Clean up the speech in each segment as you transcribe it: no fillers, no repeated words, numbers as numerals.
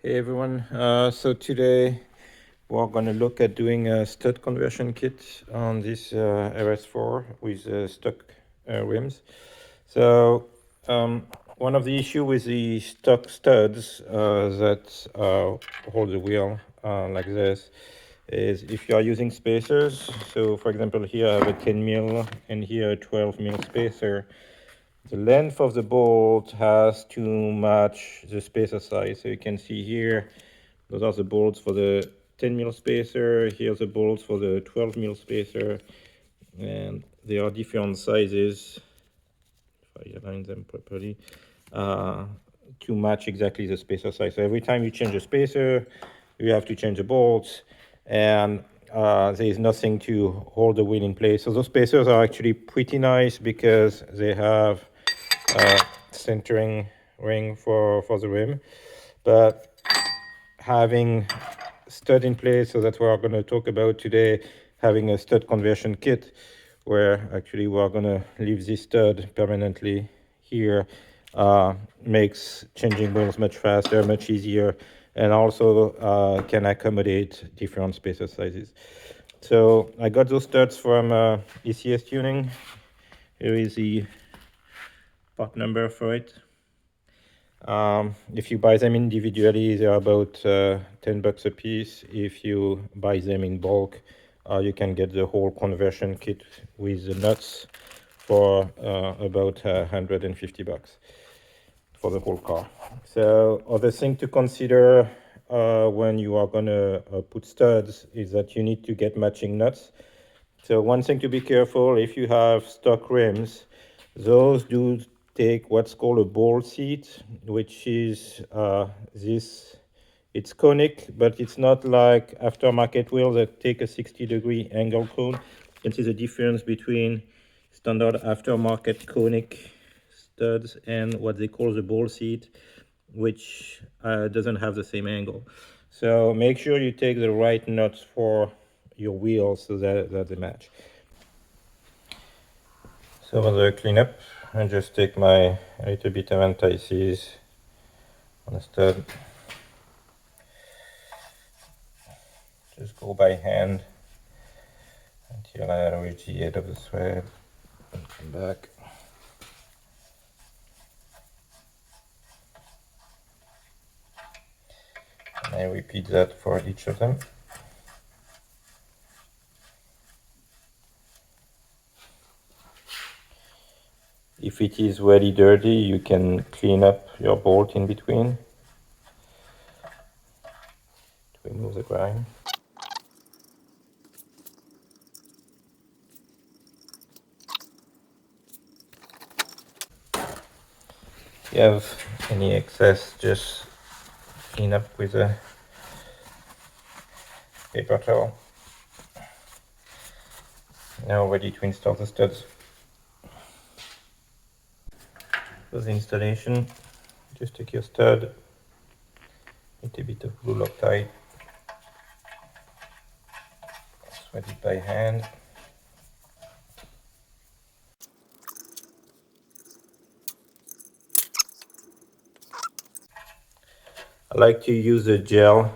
Hey everyone, so today we're going to look at doing a stud conversion kit on this RS4 with stock rims. So one of the issue with the stock studs that hold the wheel like this is if you are using spacers. So for example here I have a 10 mil and here a 12 mil spacer. The length of the bolt has to match the spacer size. So you can see here, those are the bolts for the 10 mil spacer. Here's the bolts for the 12 mil spacer. And they are different sizes, if I align them properly, to match exactly the spacer size. So every time you change a spacer, you have to change the bolts. And there is nothing to hold the wheel in place. So those spacers are actually pretty nice because they have centering ring for the rim, but having stud in place, so that's what we're going to talk about today, having a stud conversion kit where actually we're going to leave this stud permanently here, makes changing wheels much faster, much easier, and also can accommodate different spacer sizes. So I got those studs from ECS Tuning. Here is the part number for it. If you buy them individually, they're about $10 a piece. If you buy them in bulk, you can get the whole conversion kit with the nuts for about $150 for the whole car. So other thing to consider when you are gonna put studs is that you need to get matching nuts. So one thing to be careful, if you have stock rims, those do take what's called a ball seat, which is this, it's conic, but it's not like aftermarket wheels that take a 60-degree angle cone. You can see the difference between standard aftermarket conic studs and what they call the ball seat, which doesn't have the same angle. So make sure you take the right nuts for your wheels so that they match. So for the cleanup, I just take my little bit of anti-seize on the stud. Just go by hand until I reach the edge of the thread and come back. And I repeat that for each of them. If it is really dirty, you can clean up your bolt in between to remove the grime. If you have any excess, just clean up with a paper towel. Now ready to install the studs. For the installation, just take your stud, with a bit of blue Loctite, thread it by hand. I like to use a gel.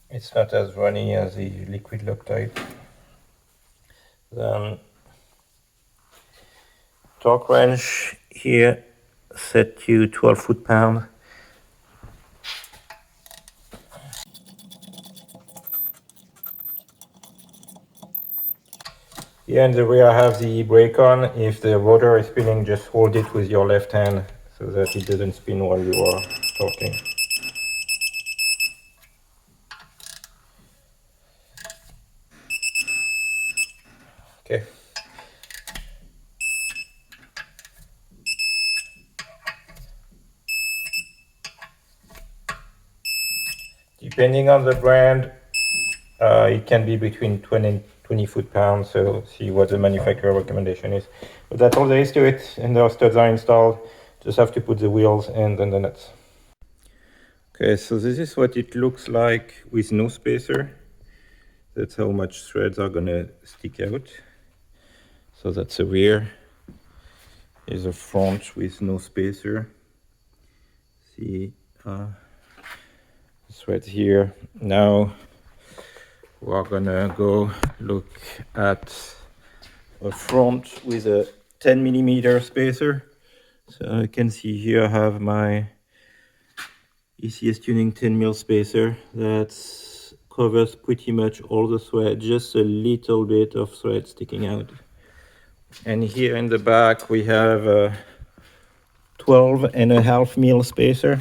It's not as runny as the liquid Loctite. Then torque wrench here set to 12 foot-pound. Here in the rear I have the brake on. If the rotor is spinning, just hold it with your left hand so that it doesn't spin while you are torquing. Okay. Depending on the brand, it can be between 20 and 20 foot-pounds, so see what the manufacturer recommendation is. But that's all there is to it, and the studs are installed. Just have to put the wheels and then the nuts. Okay, so this is what it looks like with no spacer. That's how much threads are gonna stick out. So that's the rear. Here's the front with no spacer. See it's right here. Now we're gonna go look at a front with a 10mm spacer. So you can see here I have my ECS tuning 10mm spacer that covers pretty much all the thread, just a little bit of thread sticking out. And here in the back we have a 12.5mm spacer.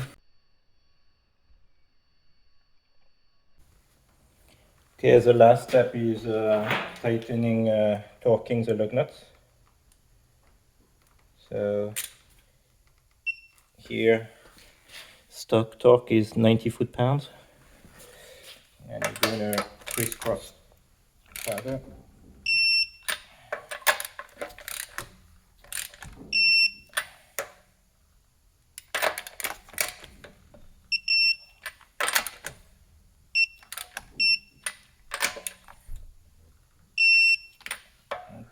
Okay, the last step is tightening, torquing the lug nuts. So here, stock torque is 90 foot-pounds. And I'm doing a crisscross pattern.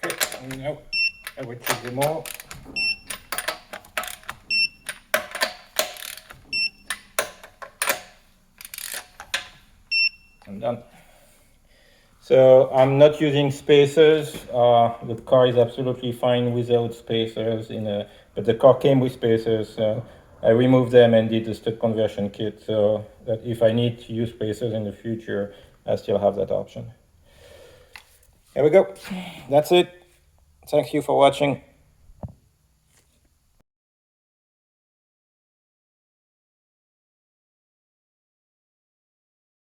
Okay, now I will check them all. I'm done. So I'm not using spacers. The car is absolutely fine without spacers but the car came with spacers, so I removed them and did the stud conversion kit so that if I need to use spacers in the future, I still have that option. Here we go. That's it. Thank you for watching.